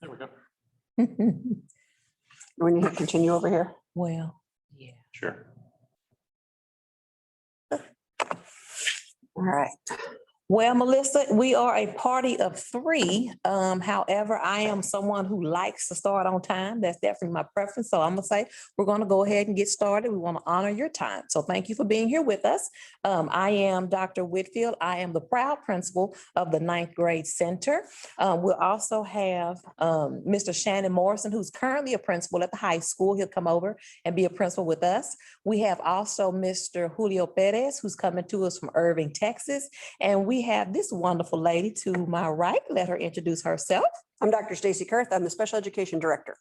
There we go. We need to continue over here. Well, yeah. Sure. All right. Well, Melissa, we are a party of three. However, I am someone who likes to start on time. That's definitely my preference. So I'm gonna say, we're gonna go ahead and get started. We want to honor your time. So thank you for being here with us. I am Dr. Whitfield. I am the proud principal of the 9th grade center. We'll also have Mr. Shannon Morrison, who's currently a principal at the high school. He'll come over and be a principal with us. We have also Mr. Julio Perez, who's coming to us from Irving, Texas. And we have this wonderful lady to my right. Let her introduce herself. I'm Dr. Stacy Kurth. I'm the Special Education Director.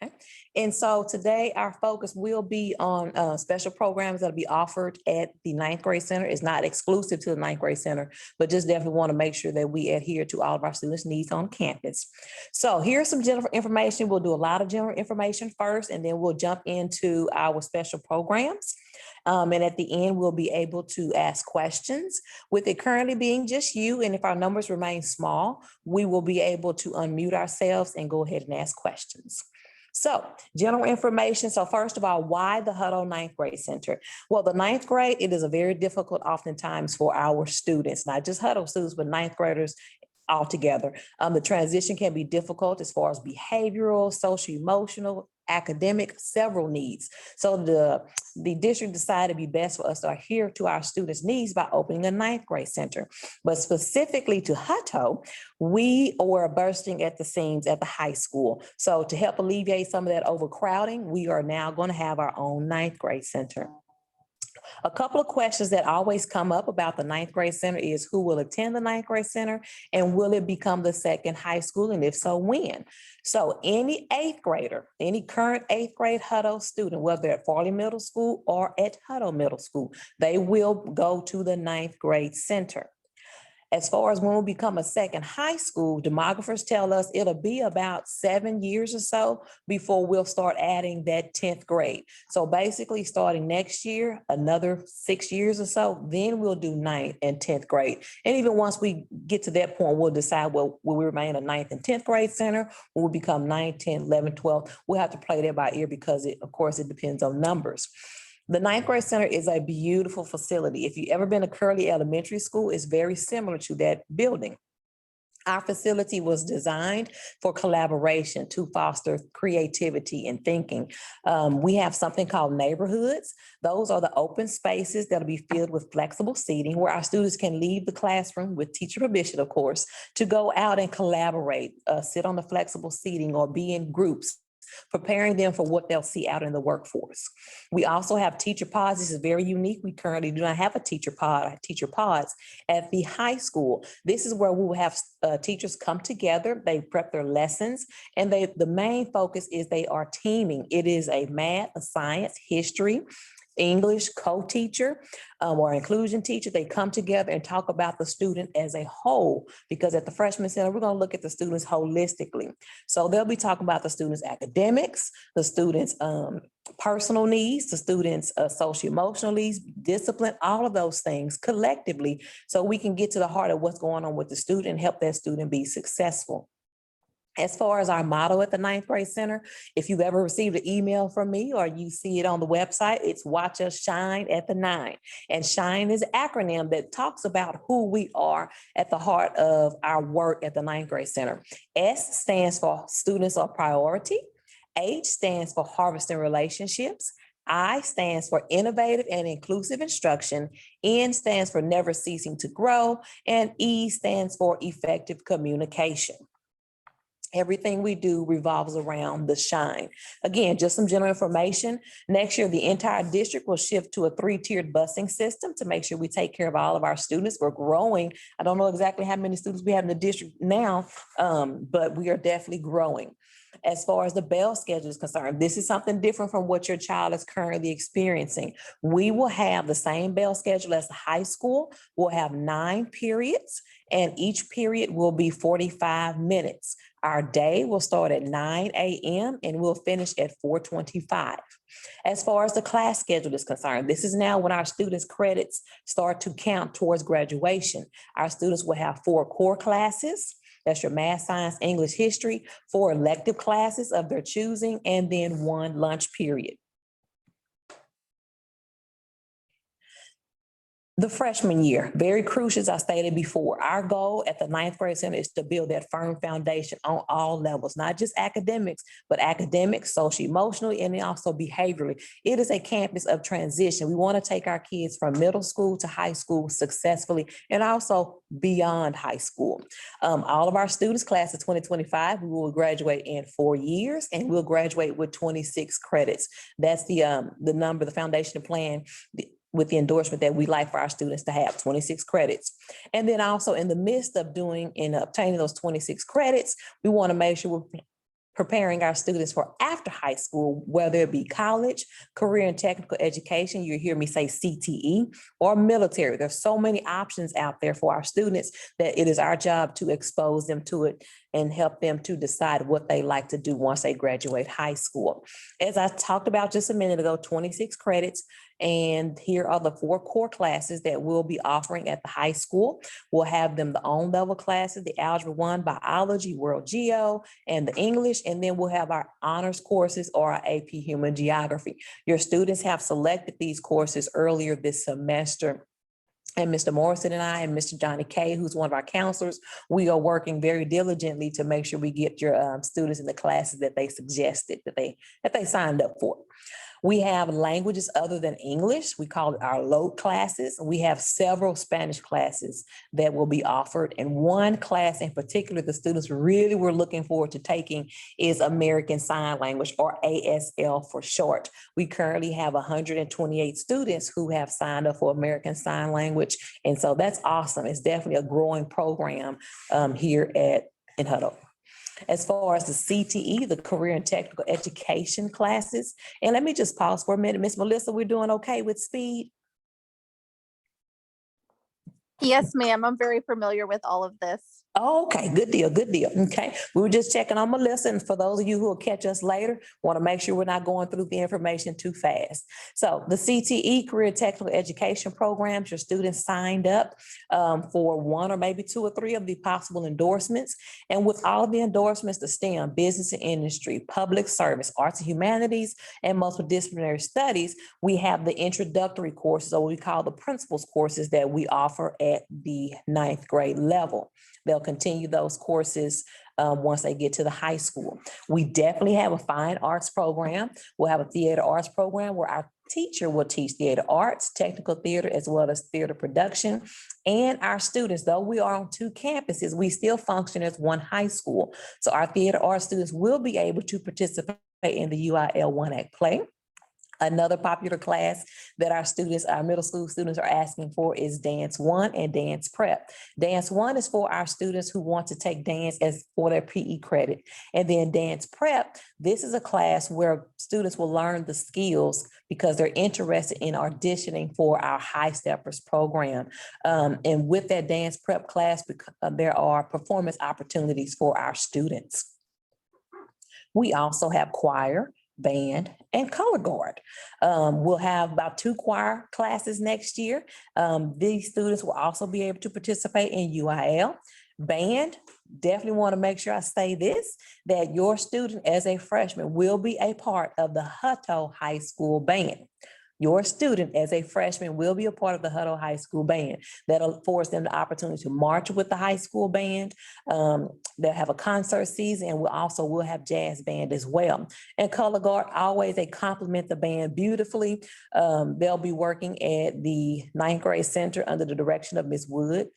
Okay. And so today our focus will be on special programs that'll be offered at the 9th grade center. It's not exclusive to the 9th grade center, but just definitely want to make sure that we adhere to all of our students' needs on campus. So here's some general information. We'll do a lot of general information first, and then we'll jump into our special programs. And at the end, we'll be able to ask questions. With it currently being just you, and if our numbers remain small, we will be able to unmute ourselves and go ahead and ask questions. So general information. So first of all, why the Hutto 9th grade center? Well, the 9th grade, it is a very difficult oftentimes for our students, not just Hutto students, but 9th graders altogether. The transition can be difficult as far as behavioral, social, emotional, academic, several needs. So the district decided it'd be best for us to adhere to our students' needs by opening a 9th grade center. But specifically to Hutto, we were bursting at the seams at the high school. So to help alleviate some of that overcrowding, we are now going to have our own 9th grade center. A couple of questions that always come up about the 9th grade center is who will attend the 9th grade center and will it become the second high school, and if so, when? So any 8th grader, any current 8th grade Hutto student, whether at Farley Middle School or at Hutto Middle School, they will go to the 9th grade center. As far as when we become a second high school, demographers tell us it'll be about 7 years or so before we'll start adding that 10th grade. So basically starting next year, another 6 years or so, then we'll do 9th and 10th grade. And even once we get to that point, we'll decide, well, will we remain a 9th and 10th grade center? Will we become 9th, 10th, 11th, 12th? We'll have to play that by ear because of course, it depends on numbers. The 9th grade center is a beautiful facility. If you've ever been to Curley Elementary School, it's very similar to that building. Our facility was designed for collaboration to foster creativity and thinking. We have something called neighborhoods. Those are the open spaces that'll be filled with flexible seating where our students can leave the classroom with teacher permission, of course, to go out and collaborate, sit on the flexible seating or be in groups, preparing them for what they'll see out in the workforce. We also have teacher pods. This is very unique. We currently do not have a teacher pod or teacher pods at the high school. This is where we will have teachers come together. They prep their lessons, and the main focus is they are teaming. It is a math, a science, history, English co-teacher or inclusion teacher. They come together and talk about the student as a whole, because at the freshman center, we're going to look at the students holistically. So they'll be talking about the students' academics, the students' personal needs, the students' social emotional needs, discipline, all of those things collectively, so we can get to the heart of what's going on with the student and help that student be successful. As far as our motto at the 9th grade center, if you've ever received an email from me or you see it on the website, it's Watch Us Shine at the 9. And SHINE is an acronym that talks about who we are at the heart of our work at the 9th grade center. S stands for students are priority. H stands for harvesting relationships. I stands for innovative and inclusive instruction. N stands for never ceasing to grow. And E stands for effective communication. Everything we do revolves around the SHINE. Again, just some general information. Next year, the entire district will shift to a 3-tiered busing system to make sure we take care of all of our students. We're growing. I don't know exactly how many students we have in the district now, but we are definitely growing. As far as the bell schedule is concerned, this is something different from what your child is currently experiencing. We will have the same bell schedule as the high school. We'll have 9 periods, and each period will be 45 minutes. Our day will start at 9 a.m. and we'll finish at 4:25. As far as the class schedule is concerned, this is now when our students' credits start to count towards graduation. Our students will have 4 core classes. That's your math, science, English, history, 4 elective classes of their choosing, and then 1 lunch period. The freshman year, very crucial, as I stated before. Our goal at the ninth grade center is to build that firm foundation on all levels, not just academics, but academics, social, emotionally, and then also behaviorally. It is a campus of transition. We want to take our kids from middle school to high school successfully, and also beyond high school. All of our students, class of 2025, we will graduate in 4 years, and we'll graduate with 26 credits. That's the number, the foundation plan, with the endorsement that we like for our students to have, 26 credits. And then also in the midst of doing and obtaining those 26 credits, we want to make sure we're preparing our students for after high school, whether it be college, career and technical education, you hear me say CTE, or military. There's so many options out there for our students that it is our job to expose them to it and help them to decide what they like to do once they graduate high school. As I talked about just a minute ago, 26 credits, and here are the 4 core classes that we'll be offering at the high school. We'll have them the on-level classes, the Algebra 1, Biology, World Geo, and the English, and then we'll have our honors courses or our AP Human Geography. Your students have selected these courses earlier this semester. And Mr. Morrison and I and Mr. Johnny Kay, who's one of our counselors, we are working very diligently to make sure we get your students in the classes that they suggested, that they signed up for. We have languages other than English. We call it our load classes. We have several Spanish classes that will be offered. And one class in particular, the students really were looking forward to taking is American Sign Language, or ASL for short. We currently have 128 students who have signed up for American Sign Language. And so that's awesome. It's definitely a growing program here in Hutto. As far as the CTE, the career and technical education classes. And let me just pause for a minute. Miss Melissa, we're doing okay with speed? Yes, ma'am. I'm very familiar with all of this. Okay, good deal, good deal. Okay, we were just checking on Melissa, and for those of you who will catch us later, want to make sure we're not going through the information too fast. So the CTE, Career Technical Education Programs, your students signed up for 1 or maybe 2 or 3 of the possible endorsements. And with all of the endorsements, the STEM, business and industry, public service, arts and humanities, and multidisciplinary studies, we have the introductory courses, or what we call the principles courses, that we offer at the 9th grade level. They'll continue those courses once they get to the high school. We definitely have a fine arts program. We'll have a theater arts program where our teacher will teach theater arts, technical theater, as well as theater production. And our students, though we are on 2 campuses, we still function as 1 high school. So our theater arts students will be able to participate in the UIL 1 Act play. Another popular class that our students, our middle school students, are asking for is Dance 1 and Dance Prep. Dance 1 is for our students who want to take dance as for their PE credit. And then Dance Prep, this is a class where students will learn the skills because they're interested in auditioning for our High Steppers program. And with that Dance Prep class, there are performance opportunities for our students. We also have choir, band, and color guard. We'll have about 2 choir classes next year. These students will also be able to participate in UIL. Band, definitely want to make sure I say this, that your student as a freshman will be a part of the Hutto High School Band. Your student as a freshman will be a part of the Hutto High School Band. That'll afford them the opportunity to march with the high school band. They'll have a concert season, and we'll have jazz band as well. And color guard, always they complement the band beautifully. They'll be working at the 9th grade center under the direction of Ms. Woods.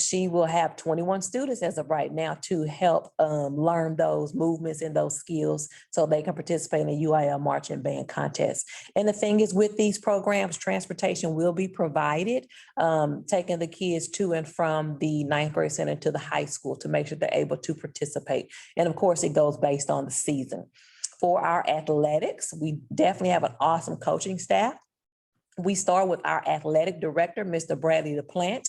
She will have 21 students as of right now to help learn those movements and those skills so they can participate in the UIL marching band contest. And the thing is, with these programs, transportation will be provided, taking the kids to and from the 9th grade center to the high school to make sure they're able to participate. And of course, it goes based on the season. For our athletics, we definitely have an awesome coaching staff. We start with our athletic director, Mr. Bradley LaPlante.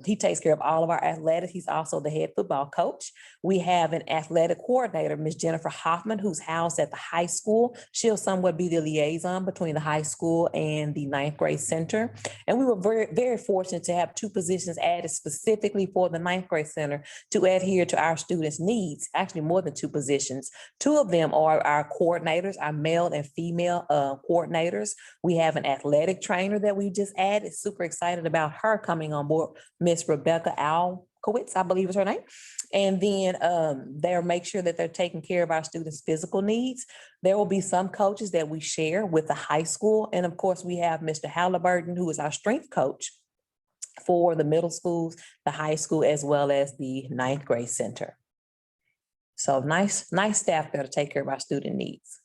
He takes care of all of our athletics. He's also the head football coach. We have an athletic coordinator, Ms. Jennifer Hoffman, who's housed at the high school. She'll somewhat be the liaison between the high school and the ninth grade center. And we were very, very fortunate to have 2 positions added specifically for the ninth grade center to adhere to our students' needs. Actually, more than 2 positions. 2 of them are our coordinators, our male and female coordinators. We have an athletic trainer that we just added. Super excited about her coming on board, Miss Rebecca Alkowitz, I believe is her name. And then they'll make sure that they're taking care of our students' physical needs. There will be some coaches that we share with the high school. And of course, we have Mr. Halliburton, who is our strength coach for the middle schools, the high school, as well as the ninth grade center. So nice staff there to take care of our student needs.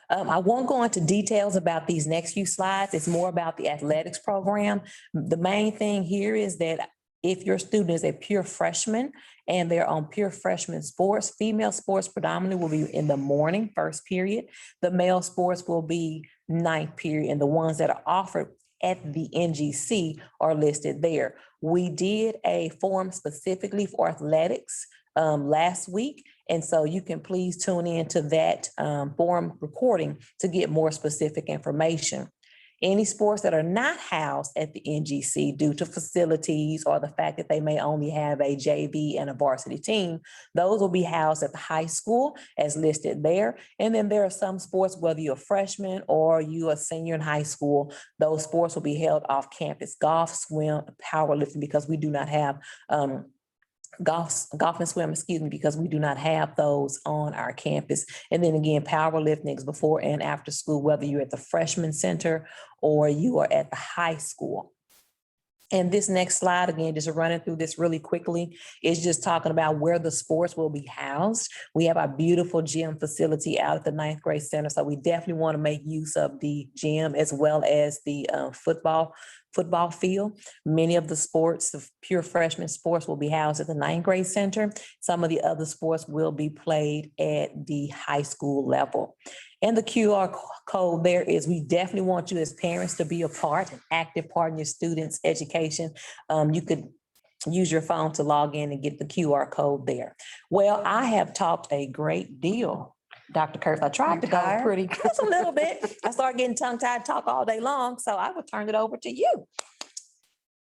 I won't go into details about these next few slides. It's more about the athletics program. The main thing here is that if your student is a pure freshman and they're on pure freshman sports, female sports predominantly will be in the morning, first period. The male sports will be ninth period, and the ones that are offered at the NGC are listed there. We did a forum specifically for athletics last week. And so you can please tune in to that forum recording to get more specific information. Any sports that are not housed at the NGC due to facilities or the fact that they may only have a JV and a varsity team, those will be housed at the high school as listed there. And then there are some sports, whether you're a freshman or you're a senior in high school, those sports will be held off campus: golf, swim, powerlifting, because we do not have golf and swim, because we do not have those on our campus. And then again, powerlifting is before and after school, whether you're at the freshman center or you are at the high school. And this next slide, again, just running through this really quickly, is just talking about where the sports will be housed. We have our beautiful gym facility out at the ninth grade center. So we definitely want to make use of the gym as well as the football field. Many of the sports, the pure freshman sports, will be housed at the ninth grade center. Some of the other sports will be played at the high school level. And the QR code there is, we definitely want you as parents to be a part, an active part in your students' education. You could use your phone to log in and get the QR code there. Well, I have talked a great deal, Dr. Kurth. I tried to go pretty, just a little bit. I started getting tongue-tied, talk all day long, so I will turn it over to you.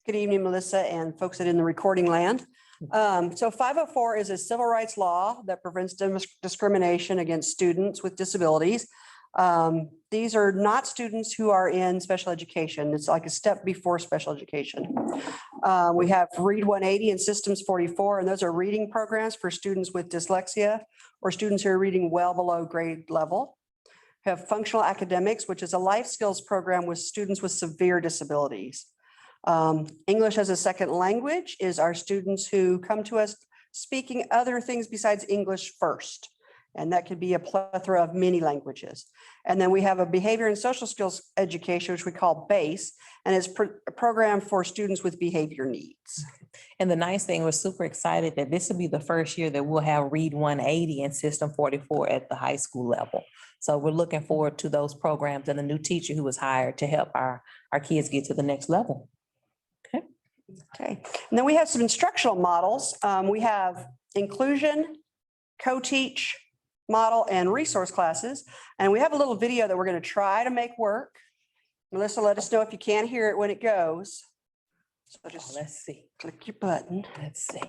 Good evening, Melissa, and folks that in the recording land. So 504 is a civil rights law that prevents discrimination against students with disabilities. These are not students who are in special education. It's like a step before special education. We have Read 180 and Systems 44, and those are reading programs for students with dyslexia or students who are reading well below grade level. We have Functional Academics, which is a life skills program with students with severe disabilities. English as a second language is our students who come to us speaking other things besides English first. And that could be a plethora of many languages. And then we have a behavior and social skills education, which we call BASE, and it's a program for students with behavior needs. And the nice thing, we're super excited that this will be the first year that we'll have Read 180 and System 44 at the high school level. So we're looking forward to those programs and the new teacher who was hired to help our kids get to the next level. Okay, and then we have some instructional models. We have inclusion, Coteach model, and resource classes. And we have a little video that we're going to try to make work. Melissa, let us know if you can't hear it when it goes. So just Let's see. click your button. Let's see.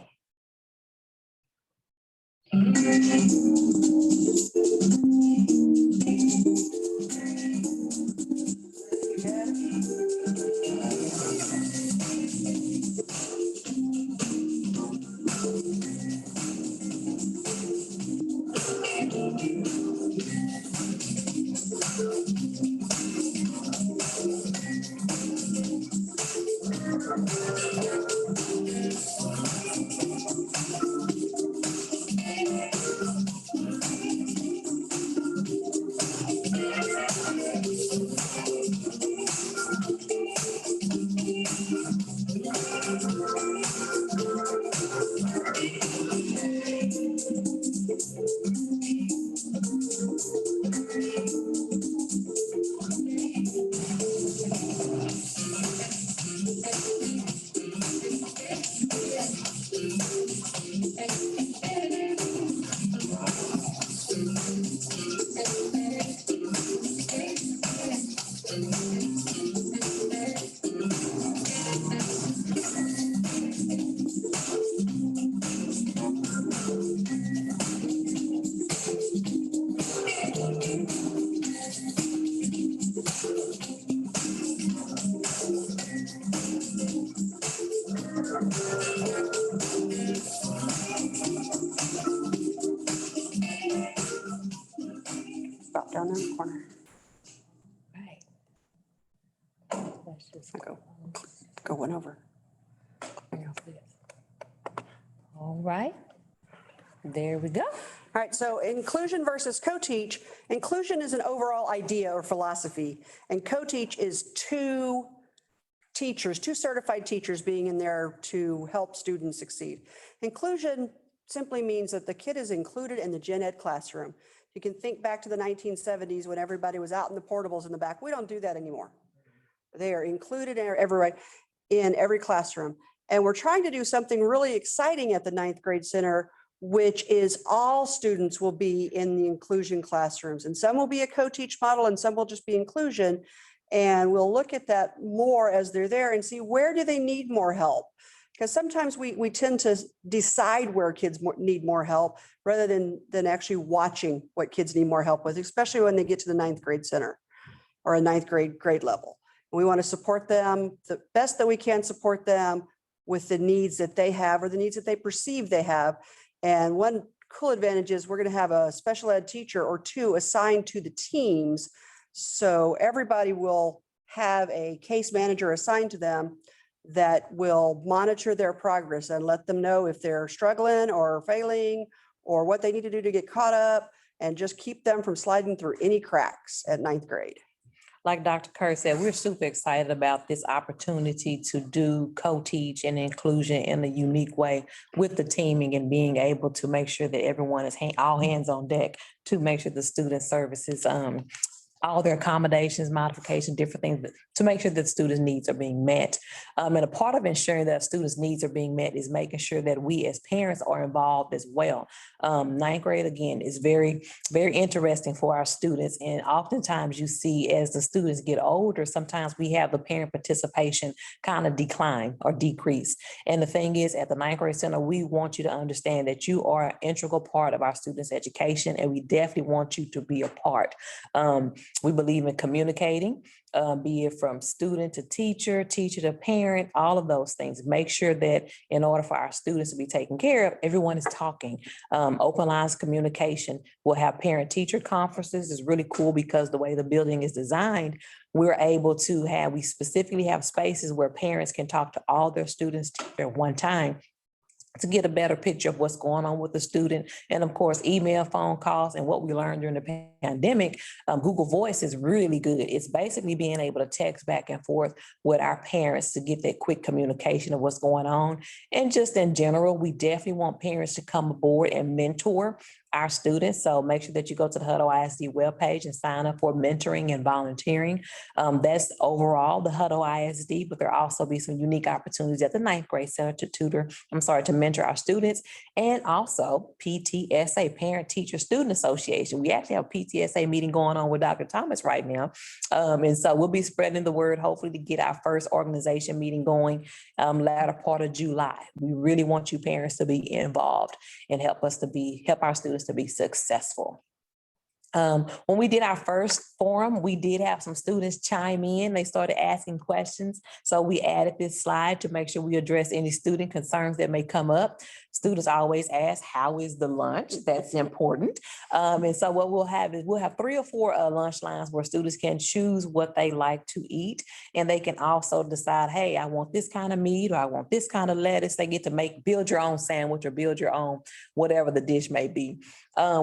down there in the corner. Right. Let's just Go one over. All right. There we go. All right, so inclusion versus co-teach. Inclusion is an overall idea or philosophy, and co-teach is two teachers, two certified teachers being in there to help students succeed. Inclusion simply means that the kid is included in the gen ed classroom. You can think back to the 1970s when everybody was out in the portables in the back. We don't do that anymore. They are included in every classroom. And we're trying to do something really exciting at the ninth grade center, which is all students will be in the inclusion classrooms. And some will be a co-teach model and some will just be inclusion. And we'll look at that more as they're there and see where do they need more help. Because sometimes we tend to decide where kids need more help rather than actually watching what kids need more help with, especially when they get to the ninth grade center or a ninth grade level. We want to support them the best that we can, support them with the needs that they have or the needs that they perceive they have. And one cool advantage is we're going to have a special ed teacher or two assigned to the teams. So everybody will have a case manager assigned to them that will monitor their progress and let them know if they're struggling or failing or what they need to do to get caught up and just keep them from sliding through any cracks at ninth grade. Like Dr. Kerr said, we're super excited about this opportunity to do co-teach and inclusion in a unique way with the teaming and being able to make sure that everyone is all hands on deck to make sure the student services, all their accommodations, modifications, different things to make sure that students' needs are being met. And a part of ensuring that students' needs are being met is making sure that we as parents are involved as well. Ninth grade, again, is very, very interesting for our students. And oftentimes you see as the students get older, sometimes we have the parent participation kind of decline or decrease. And the thing is, at the ninth grade center, we want you to understand that you are an integral part of our students' education, and we definitely want you to be a part. We believe in communicating, be it from student to teacher, teacher to parent, all of those things. Make sure that in order for our students to be taken care of, everyone is talking. Open lines of communication. We'll have parent-teacher conferences. It's really cool because the way the building is designed, we're able to we specifically have spaces where parents can talk to all their students at one time to get a better picture of what's going on with the student. And of course, email, phone calls, and what we learned during the pandemic, Google Voice is really good. It's basically being able to text back and forth with our parents to get that quick communication of what's going on. And just in general, we definitely want parents to come aboard and mentor our students. So make sure that you go to the Hutto ISD webpage and sign up for mentoring and volunteering. That's overall the Hutto ISD, but there also be some unique opportunities at the ninth grade center to mentor our students. And also PTSA, Parent Teacher Student Association. We actually have a PTSA meeting going on with Dr. Thomas right now. And so we'll be spreading the word, hopefully to get our first organization meeting going latter part of July. We really want you parents to be involved and help our students to be successful. When we did our first forum, we did have some students chime in. They started asking questions. So we added this slide to make sure we address any student concerns that may come up. Students always ask, how is the lunch? That's important. And so what we'll have is we'll have 3 or 4 lunch lines where students can choose what they like to eat. And they can also decide, hey, I want this kind of meat or I want this kind of lettuce. They get to build your own sandwich or build your own, whatever the dish may be.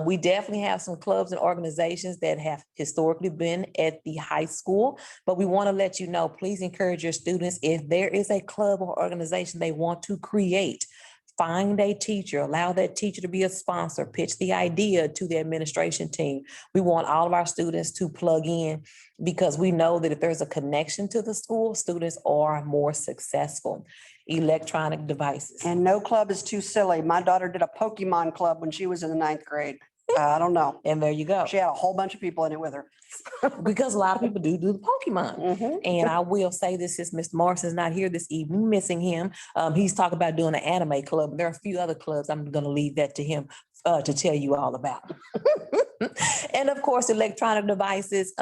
We definitely have some clubs and organizations that have historically been at the high school, but we want to let you know, please encourage your students, if there is a club or organization they want to create, find a teacher, allow that teacher to be a sponsor, pitch the idea to the administration team. We want all of our students to plug in because we know that if there's a connection to the school, students are more successful. Electronic devices. And no club is too silly. My daughter did a Pokemon club when she was in the ninth grade. I don't know. And there you go. She had a whole bunch of people in it with her. Because a lot of people do the Pokemon. Mm-hmm. And I will say this, since Mr. Morrison's not here this evening, missing him. He's talking about doing an anime club. There are a few other clubs. I'm going to leave that to him to tell you all about. And of course, electronic devices.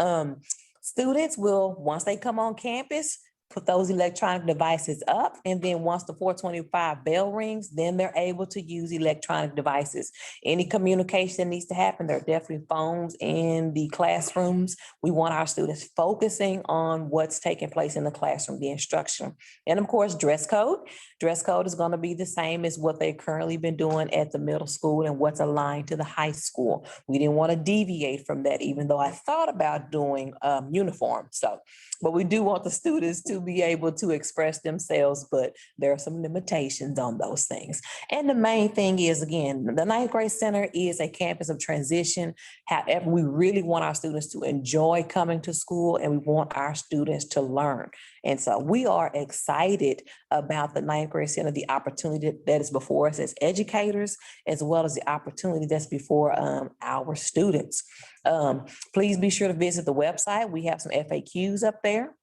Students will, once they come on campus, put those electronic devices up. And then once the 425 bell rings, then they're able to use electronic devices. Any communication that needs to happen, there are definitely phones in the classrooms. We want our students focusing on what's taking place in the classroom, the instruction. And of course, dress code. Dress code is going to be the same as what they've currently been doing at the middle school and what's aligned to the high school. We didn't want to deviate from that, even though I thought about doing uniform. So, but we do want the students to be able to express themselves, but there are some limitations on those things. And the main thing is, again, the ninth grade center is a campus of transition. However, we really want our students to enjoy coming to school, and we want our students to learn. And so we are excited about the ninth grade center, the opportunity that is before us as educators, as well as the opportunity that's before our students. Please be sure to visit the website. We have some FAQs up there.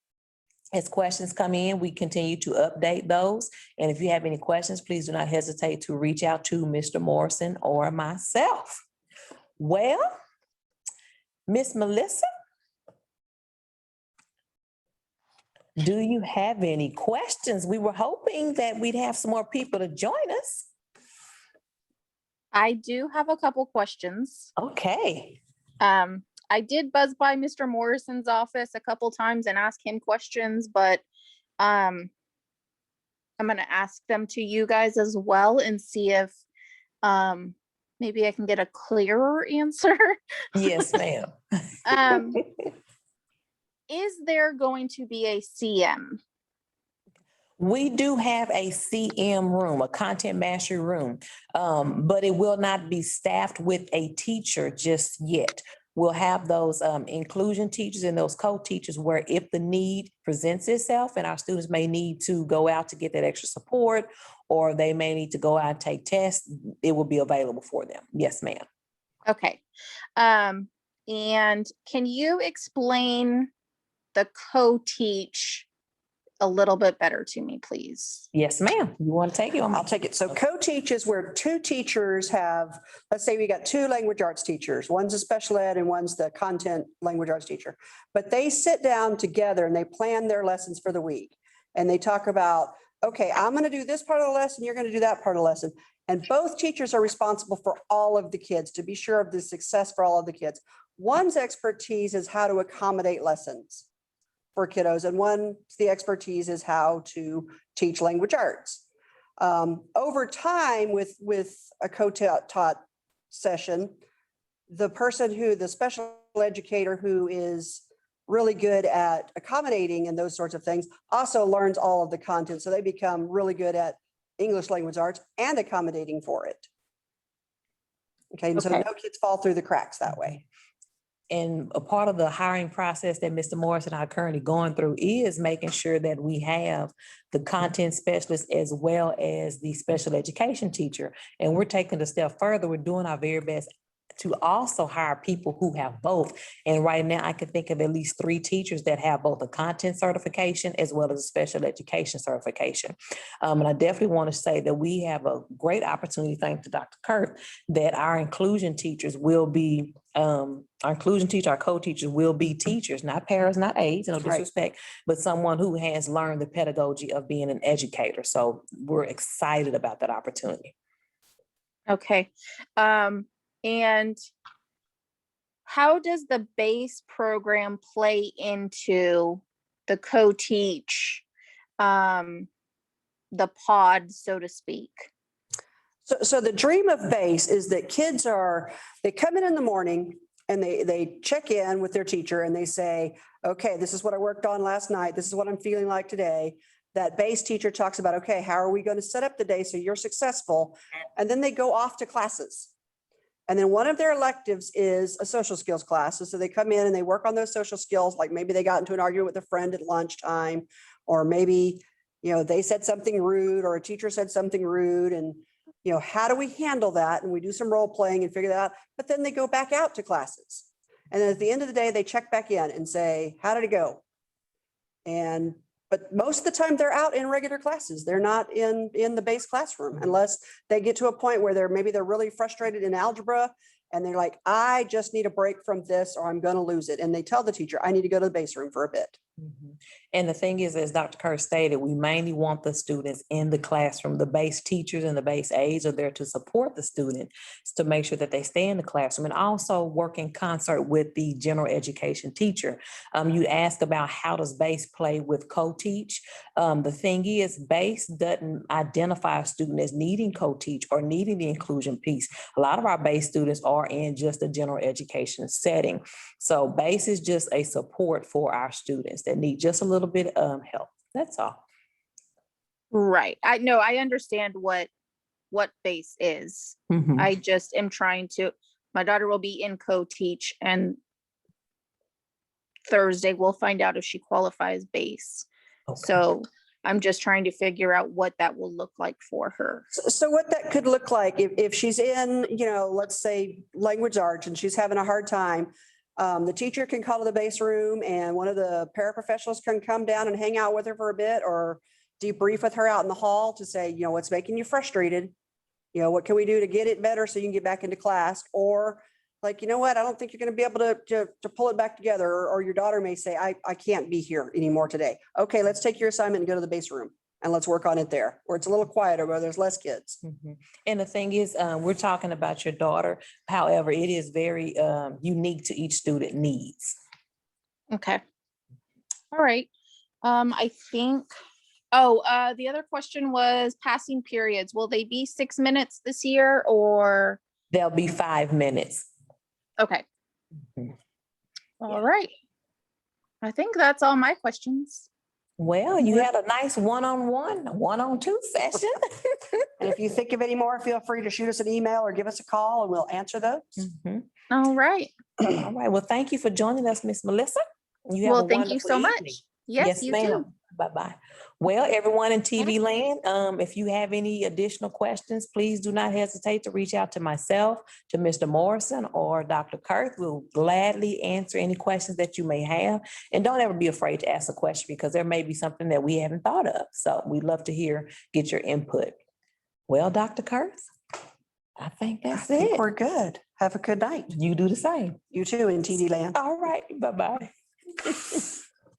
As questions come in, we continue to update those. And if you have any questions, please do not hesitate to reach out to Mr. Morrison or myself. Well, Miss Melissa, do you have any questions? We were hoping that we'd have some more people to join us. I do have a couple questions. Okay. I did buzz by Mr. Morrison's office a couple times and ask him questions, but I'm going to ask them to you guys as well and see if maybe I can get a clearer answer. Yes, ma'am. Is there going to be a CM? We do have a CM room, a content mastery room, but it will not be staffed with a teacher just yet. We'll have those inclusion teachers and those co-teachers where if the need presents itself and our students may need to go out to get that extra support, or they may need to go out and take tests, it will be available for them. Yes, ma'am. Okay. And can you explain the co-teach a little bit better to me, please? Yes, ma'am. You want to take it? I'll take it. So co-teach is where two teachers have, let's say we got two language arts teachers. One's a special ed and one's the content language arts teacher. But they sit down together and they plan their lessons for the week. And they talk about, okay, I'm going to do this part of the lesson, you're going to do that part of the lesson. And both teachers are responsible for all of the kids to be sure of the success for all of the kids. One's expertise is how to accommodate lessons for kiddos, and one's the expertise is how to teach language arts. Over time with a co-taught session, the special educator who is really good at accommodating and those sorts of things also learns all of the content. So they become really good at English language arts and accommodating for it. Okay, and so no kids fall through the cracks that way. And a part of the hiring process that Mr. Morris and I are currently going through is making sure that we have the content specialist as well as the special education teacher. And we're taking a step further. We're doing our very best to also hire people who have both. And right now I can think of at least 3 teachers that have both a content certification as well as a special education certification. And I definitely want to say that we have a great opportunity, thanks to Dr. Kirk, that our inclusion teachers will be, our co-teachers will be teachers, not paras, not aides, no disrespect, but someone who has learned the pedagogy of being an educator. So we're excited about that opportunity. Okay. And how does the base program play into the co-teach, the pod, so to speak? So the dream of base is that kids they come in the morning and they check in with their teacher and they say, okay, this is what I worked on last night. This is what I'm feeling like today. That base teacher talks about, okay, how are we going to set up the day so you're successful? And then they go off to classes. And then one of their electives is a social skills class. So they come in and they work on those social skills, like maybe they got into an argument with a friend at lunchtime, or maybe, they said something rude or a teacher said something rude. And, how do we handle that? And we do some role playing and figure that out. But then they go back out to classes. And then at the end of the day, they check back in and say, how did it go? But most of the time they're out in regular classes. They're not in the base classroom unless they get to a point where they're really frustrated in algebra and they're like, I just need a break from this or I'm going to lose it. And they tell the teacher, I need to go to the base room for a bit. And the thing is, as Dr. Kerr stated, we mainly want the students in the classroom. The base teachers and the base aides are there to support the student, to make sure that they stay in the classroom, and also work in concert with the general education teacher. You asked about how does base play with co-teach. The thing is, base doesn't identify a student as needing co-teach or needing the inclusion piece. A lot of our base students are in just a general education setting. So base is just a support for our students that need just a little bit of help. That's all. Right. I know, I understand what base is. Mhm. I just am trying to, my daughter will be in co-teach, and Thursday we'll find out if she qualifies base. Okay. So I'm just trying to figure out what that will look like for her. So what that could look like if she's in, let's say language arts and she's having a hard time, the teacher can call to the base room and one of the paraprofessionals can come down and hang out with her for a bit or debrief with her out in the hall to say, what's making you frustrated? What can we do to get it better so you can get back into class? Or like, what, I don't think you're going to be able to pull it back together. Or your daughter may say, I can't be here anymore today. Okay, let's take your assignment and go to the base room and let's work on it there, where it's a little quieter, where there's less kids. Mhm. And the thing is, we're talking about your daughter. However, it is very unique to each student needs. Okay. All right. I think, the other question was passing periods. Will they be 6 minutes this year or? There'll be 5 minutes. Okay. Mhm. All right. I think that's all my questions. Well, you had a nice one-on-two session. And if you think of any more, feel free to shoot us an email or give us a call and we'll answer those. Mhm. All right. All right. Well, thank you for joining us, Miss Melissa. You have Well, a thank you wonderful so evening. much. Yes, you too. Bye-bye. Well, everyone in TV land, if you have any additional questions, please do not hesitate to reach out to myself, to Mr. Morrison or Dr. Kurth. We'll gladly answer any questions that you may have. And don't ever be afraid to ask a question because there may be something that we haven't thought of. So we'd love to get your input. Well, Dr. Kurth, I think I that's think it. we're good. Have a good night. You do the same. You too in TD land. All right. Bye-bye.